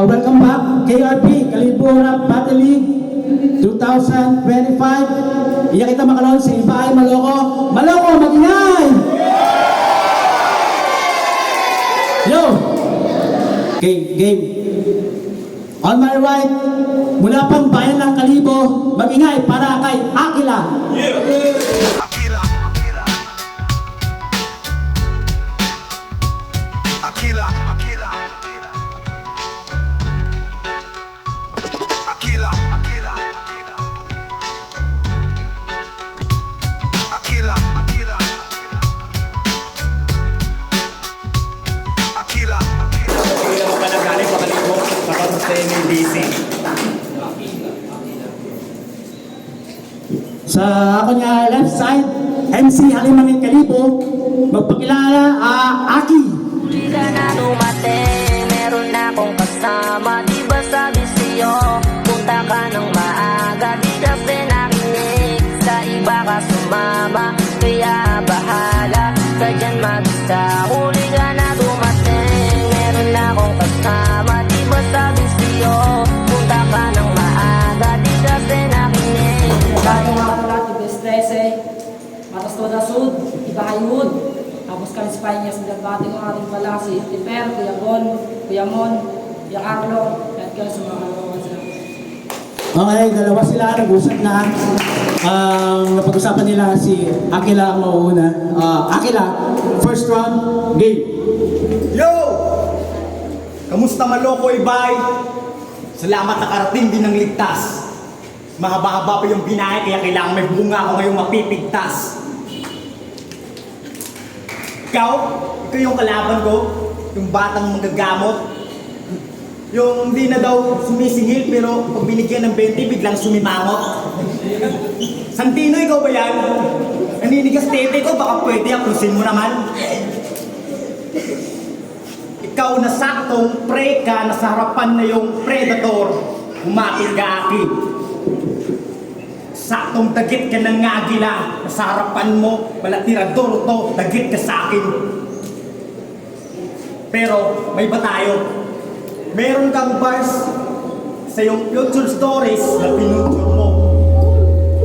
Welcome back, KRP, Kalibo Rap Battle League 2025. Iya kita makalon sa Ibay, Maloko. Maloko, magingay! Yo! Game. On my right, mula pang bayan ng Kalibo, magingay para kay Akila. Sa ako niya left side, MC Halimangin Kalibo, magpakilala, Aki. Hindi ka na dumating, meron na akong kasama. Di ba sabi sa'yo, punta ka ng maaga. Di kasi nakinig, sa iba ka sumama. Kaya bahala ka dyan mag-isa. Huli ka na dumating, meron na akong kasama. Di ba sabi sa'yo, punta ka ng maaga. Di kasi nakinig. Bago mga kalat, ibig 13, Matas Toda Sud, Ibahayud, tapos Kalispanyas, nagbating ang ating pala si Tiper, Kuya Bon, Kuya Mon, Kuya Carlo, at kayo sa mga kalawan sila. Okay, dalawa sila, nag-usap na. Napag-usapan nila si Akila ang mauuna. Akila, first round, game. Yo! Kamusta Maloko, Ibay? Salamat nakarating din ng ligtas. Mahaba-haba pa yung binahe, kaya kailangan may bunga ako ngayong mapipigtas. Ikaw yung kalaban ko, yung batang magagamot. Yung hindi na daw sumisingil, pero pag binigyan ng 20, biglang sumimangot. Santino, ikaw ba yan? Naninigas tete ko, baka pwede aklusin mo naman. Ikaw na saktong pre ka, nasa harapan na yung predator, humapit ka, Aki. Saktong dagit ka ng ngagila. Sa harapan mo, wala tirador to, dagit ka sa akin. Pero may ba tayo? Meron kang bars sa iyong future stories na pinuture mo.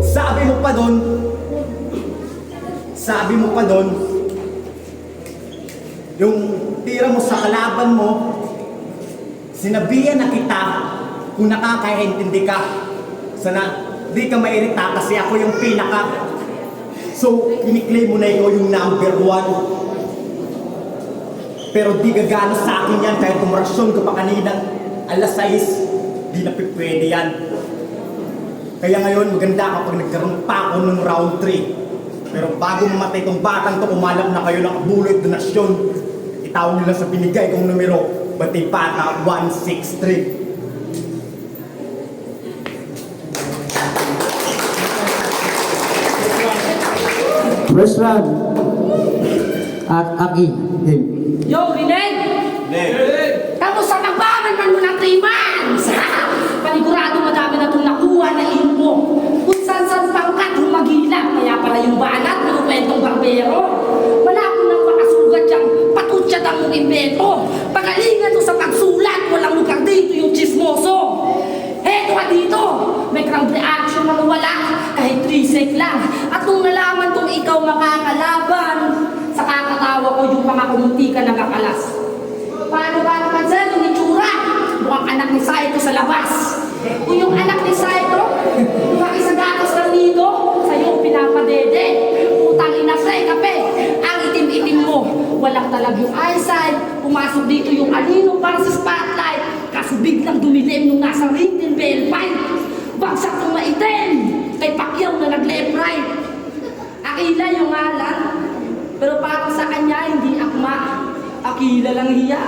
Sabi mo pa doon, yung tira mo sa kalaban mo, sinabihan na kita kung nakakaintindi ka. Sana di ka mairita kasi ako yung pinaka. So, kiniklaim mo na ikaw yung number 1. Pero di gagana sa akin yan kahit kumarasyon ko pa kaninang alas 6. Di na pwede yan. Kaya ngayon maganda kapag nagkaroon pa ako ng round 3. Pero bago mamatay itong batang to, umalap na kayo ng bullet donasyon. Itawag nila sa binigay kong numero, Batibata 163. First round. Aki. Game. Yo, Rineg! Kamusta magbaman man mo ng 3 months? Panigurado madami na itong nakuha na info. Kung saan-saan pangkat humagila. Kaya pala yung banat, mga kwentong barbero. Wala ko nang makasugat yung patutsad ang mong invento. Pagalingan to sa pagsulat, walang lugar dito yung chismoso. Heto ka dito, may crowd reaction na wala, kahit 3 sec lang. At nung nalaman kong ikaw makakalaban, sa kakatawa ko yung mga kumuntika na kakalas. Paano ba naman sir yung itsura? Mukhang anak ni Saito sa labas. Kung yung anak ni Saito, lumaki sa gatos ng nido, sa'yo pinapadede. Utang ina sa kape, ang itim-itim mo. Walang talag yung eyesight, pumasok dito yung anino para sa spotlight. Kaso biglang dumilim nung nasa ring din bell fight. Bagsak ng maitim, kay Pacquiao na nag-left right. Akila yung ngalan, pero parang sa kanya hindi akma. Akila lang hiya.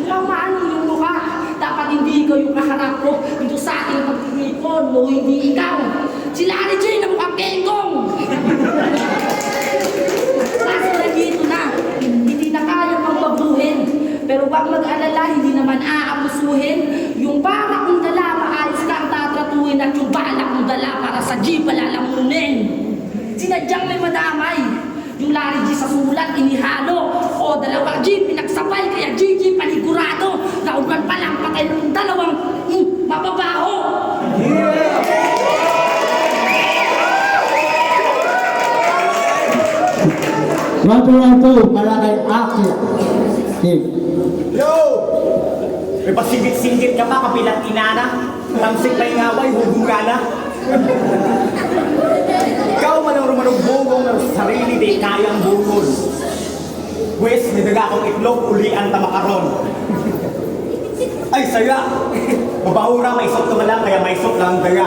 Lamaan yung mukha. Dapat hindi ikaw yung kaharap ko. Dito sa ating pagtitipon, no hindi ikaw. Si Larry J na mukhang kengkong. Kaso na dito na, hindi na kaya pagbabuhin. Pero wag mag-alala, hindi naman aabusuhin. Yung para kong dala, maayos ka ang tatratuhin. At yung balak kong dala para sa jeep, palalamunin. Sinadyang may madamay. Yung Larry G sa sulat, inihalo. O dalawang G, pinagsabay. Kaya GG panigurado. Naugan pa lang, patay ng dalawang mababaho. Round 2 para kay Aki. Game. Yo! May pasinggit-singgit ka pa, kapilang inana. Tamsik na yung away, hubuga na. Ikaw man ang rumanugbugong ng sarili, di kayang bungol. Wes, may daga akong itlog, ulian tamakaron. Ay, saya! Babahura, may isot naman lang, kaya may isot lang ang daga.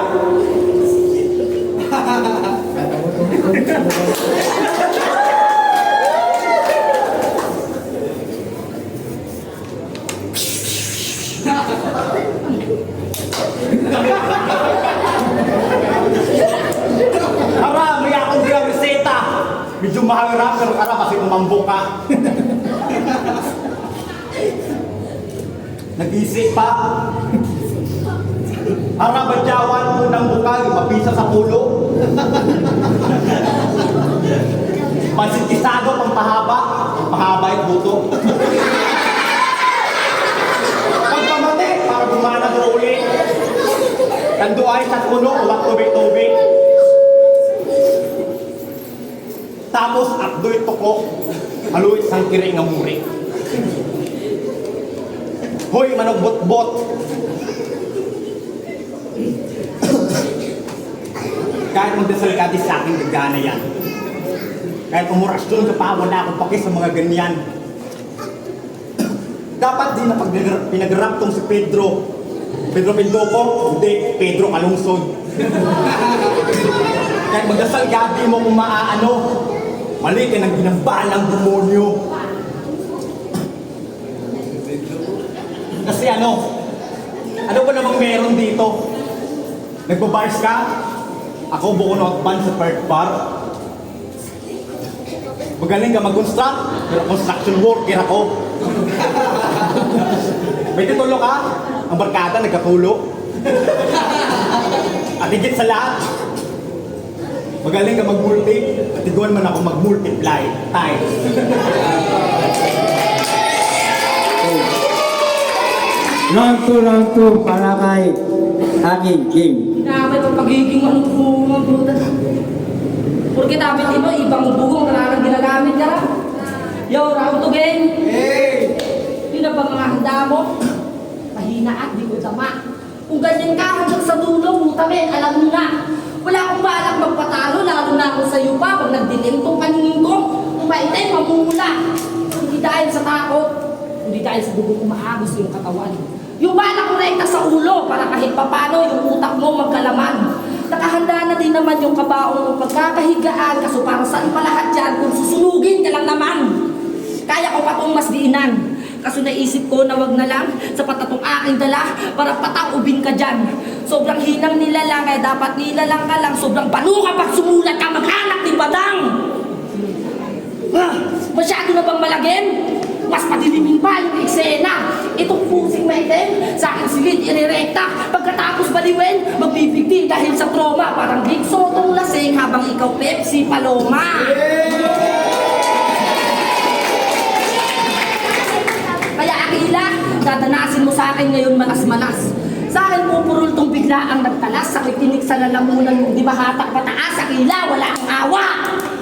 Ara, may akong bilang reseta. Medyo mahal rap, pero ara kasi umambo ka. Nag-isip pa. Ara, badyawan, unang bukal, mapisa sa pulo. Pansintisado, pampahaba. Pahaba yung buto. Pagpamati, para gumana na ulit. Kando ay sa puno, uwak tubig-tubig. Tapos, akdo'y toko. Haluit sang kiring ng muri. Hoy, manogbot-bot. Kahit magdasal ka di sa akin, gagana yan. Kahit umurasyon ka pa, wala akong pake sa mga ganyan. Dapat din na pag pinagrap tong si Pedro. Pedro Pindoco, hindi, Pedro Kalungsod. Kahit magdasal ka, di mo kung maaano. Mali ka ng ginambalang demonyo. Kasi ano ba namang meron dito? Nagbabars ka? Ako buko na ban sa third bar. Magaling ka mag-construct, pero construction worker ako. May titulo ka? Ang barkada nagkatulo. At higit sa lahat, Magaling ka mag-multi, at iguan man ako mag-multiply times. Round 2 para kay aking game. Ginamit ang pagiging ano po mga bruda. Porque dapat ito, ibang bugong talagang ginagamit ka lang. Yo, round 2 game. Hey! Yun na ba mga handa mo? Mahina at di ko tama. Kung ganyan ka hanggang sa dulo, mutame, alam mo na. Wala akong balak magpatalo, lalo na ako sa'yo pa. Pag nagdilim tong paningin ko, umaitin, mamumula. Hindi dahil sa takot, hindi dahil sa dugong umaagos yung katawan. Yung balak ko rekta sa ulo, para kahit papano yung utak mo magkalaman. Nakahanda na din naman yung kabaong ng pagkakahigaan, kaso para saan pa lahat yan kung susunugin ka lang naman. Kaya ko pa itong mas diinan. Kaso naisip ko na wag na lang, sapat na itong aking dala para pataubin ka dyan. Sobrang hinang nila lang, kaya dapat nila lang ka lang. Sobrang banu ka pag sumulat ka, maghanap ni Badang. Masyado na bang malagim? Mas padilimin pa yung eksena. Itong pusing maitim, sa akin silid inirekta. Pagkatapos baliwen, magbibigti dahil sa trauma. Parang Big Sotong lasing habang ikaw Pepsi Paloma. Kaya Akila, dadanasin mo sa akin ngayon malas-malas. Sa akin pupurul tong bigla ang nagtalas. Sa kikinig sa lalamunan mong di mahatak pataas. Akila, wala kang awa.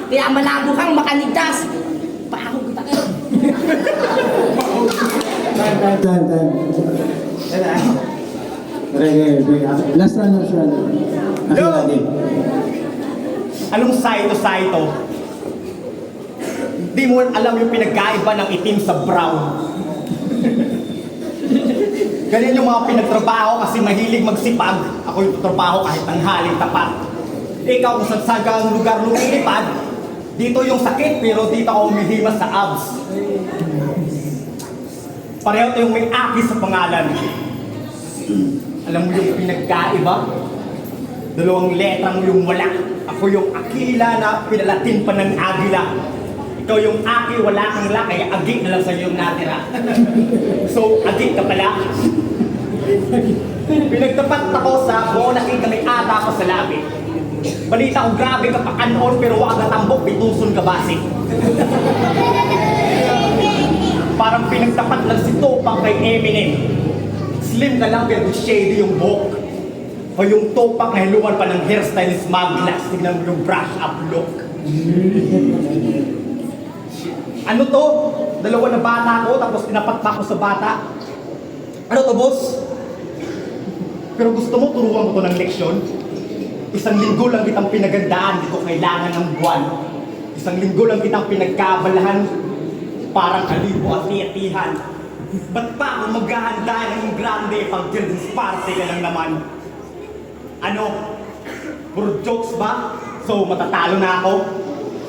Kaya malabo kang makaligtas. Paako kita kayo. Tan. Last round. Yo! Aking game. Anong saito? Di mo alam yung pinagkaiba ng itim sa brown. Ganyan yung mga pinagtrabaho kasi mahilig magsipag. Ako yung trabaho kahit tanghaling tapat. Ikaw kung saan ka ang lugar lumilipad, dito yung sakit pero dito ako umihimas sa abs. Pareho tayong may aki sa pangalan. Alam mo yung pinagkaiba? Dalawang letra mo yung wala. Ako yung Akila na pinalatin pa ng Agila. Ikaw yung Aki, wala kang la, kaya Agi na lang sa yung natira. So, Agi ka pala. Pinagtapat ako sa buong nakita may ata ko sa labi. Balita ko grabe ka pa kanon pero wag natambok, pituson ka base. Parang pinagtapat lang si Tupac kay Eminem. Slim ka lang pero shady yung buhok. O yung Tupac na hiluman pa ng hairstylist mag-glass. Tignan mo yung brush up look. Ano to? Dalawa na bata ko tapos tinapat pa ako sa bata. Ano to, boss? Pero gusto mo turuan ko to ng leksyon? 1 linggo lang kitang pinagandaan, di ko kailangan ng buwan. 1 linggo lang kitang pinagkabalahan, parang kalibo at iyatihan. Ba't pa ako maghahanda ng grande pag children's party ka lang naman? Ano? Puro jokes ba? So matatalo na ako?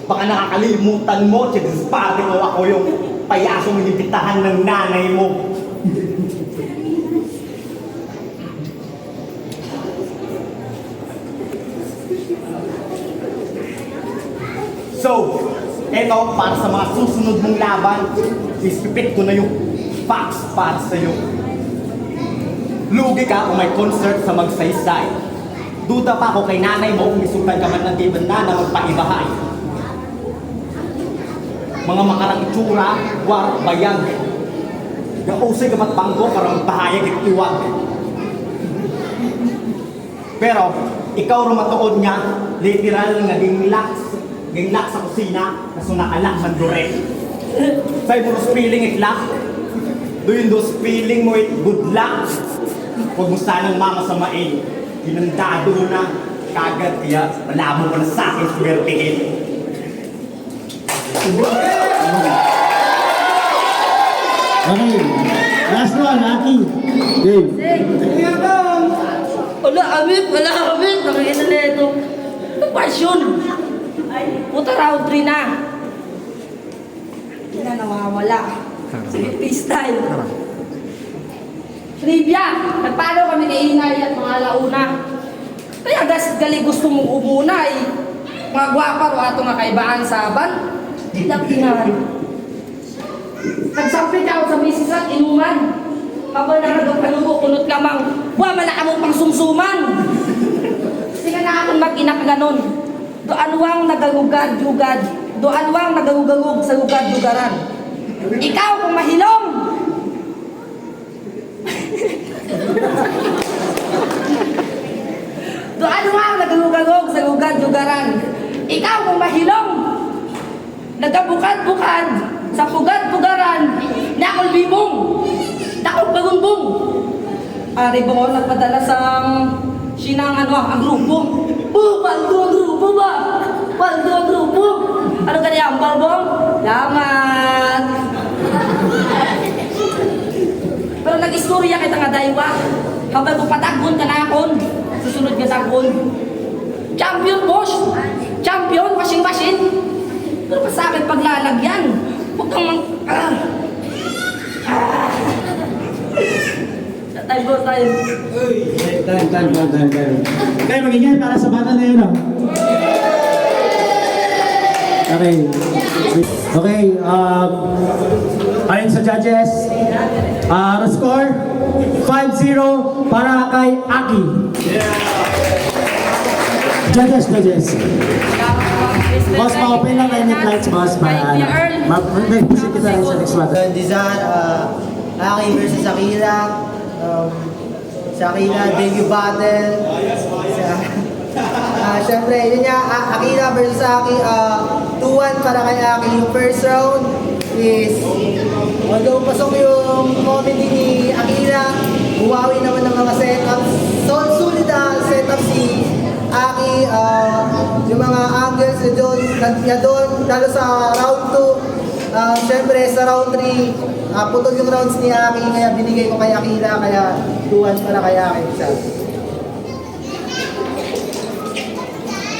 Baka nakakalimutan mo, children's party ko ako yung payasong inibitahan ng nanay mo. So, eto, para sa mga susunod mong laban, ispipit ko na yung facts para sa'yo. Lugi ka kung may concert sa Magsaysay. Duda pa ako kay nanay mo kung isukan ka man ng ibang na magpaibahay. Mga makarang itsura, war, bayag. Gausay ka matbanggo para magpahayag at iwag. Pero, ikaw rumatoon nga, literal nga ginglax sa kusina, kaso nakalak man dure. Sa'yo mo feeling itlak, doon dos feeling mo it good luck. Huwag mo sanang mamasamain, hinandado mo na, kagad kaya malaman mo na sa akin swertihin. Okay. Last one, aking game. Wala kami. Nakikita na ito. Ano passion? Puta round 3 na. Hindi na nawawala. Sige, freestyle. Trivia. Nagpaano kami kaingay at mga launa. Kaya gali gusto mong umuna eh. Mga gwapa ro ato nga kaibaan sa ban. Tinapingan. Nagsampit ako sa misis at inuman. Kapag nakagang panubo, kunot lamang. Wa, malaka mo pang sumsuman. Sige na akong mag-inak ganon. Doanwang nagagugad-yugad, doanwang nagagugagug sa gugad-yugaran. Ikaw kung mahilong, doanwang nagagugagug sa gugad-yugaran. Ikaw kung mahilong, nagabukad-bukad sa pugad-pugaran, nakol bibong, nakol bagungbong. Ari ba nagpadala sa sinang ang grupo? Paldo ang grupo ba? Paldo ang grupo. Ano kaya ang balbong? Lamat. Pero nag-istorya kita nga daywa. Habang ko patagon ka na akon. Susunod ka tagon. Champion boss. Champion washing machine. Pero pa sa akin paglalagyan. Huwag kang Time boss, time. Time. Kayo magingay para sa bata na yun, ah. Okay, ayon sa judges, score 5-0 para kay Aki. Judges. Boss, ma-open lang kayo ng lights, boss, para mag-pusin kita rin sa next one. Dizan, Aki versus Akila. Sa Akila, debut battle. Siyempre, yun nga, Akila versus Aki, 2-1 para kay Aki. Yung first round is, although pasok yung comedy ni Akila, buwawi naman ng mga setups. Sulit na setup si Aki, yung mga angles niya doon, lalo sa round 2. Siyempre, sa round 3, putol yung rounds ni Aki, kaya binigay ko kay Akila, kaya 2-1 para kay Aki.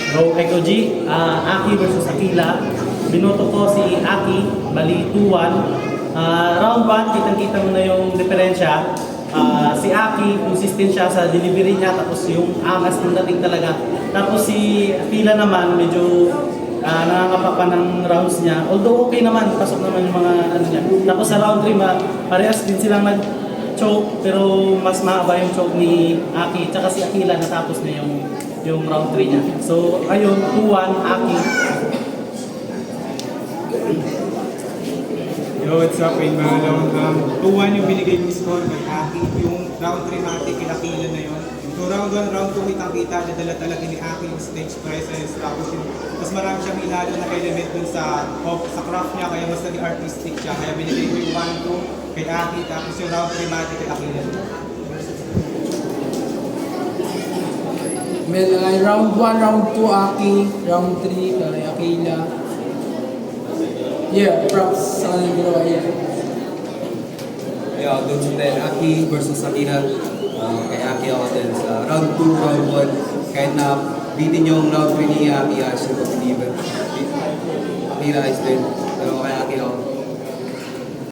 Go Echo G, Aki versus Akila. Binoto ko si Aki, bali 2-1. Round 1, kitang-kita mo na yung diferensya. Si Aki, consistent siya sa delivery niya, tapos yung angas ng dating talaga. Tapos si Akila naman, medyo nakakapa pa ng rounds niya. Although okay naman, pasok naman yung mga ano niya. Tapos sa round 3, parehas din silang nag-choke, pero mas mahaba yung choke ni Aki. Tsaka si Akila natapos na yung round 3 niya. So, ayun, 2-1, Aki. Yo, what's up, in mga round 2-1 yung binigay yung score kay Aki. Yung round 3 natin, kinakila na yun. So round 1, round 2, kitang-kita, nadala talaga ni Aki yung stage presence. Tapos yung, mas marami siyang ilalo na element dun sa craft niya, kaya mas naging artistic siya. Kaya binigay ko yung 1-2 kay Aki, tapos yung round 3 natin kay Aki na. Round 1, round 2, Aki. Round 3, kay Akila. Yeah, props sa kanyang ginawa yan. Yeah, doon sa 10, Aki versus Akila. Kay Aki ako din sa round 2, round 1. Kahit na bitin yung round 3 ni Aki, siya ko deliver. Akila is din.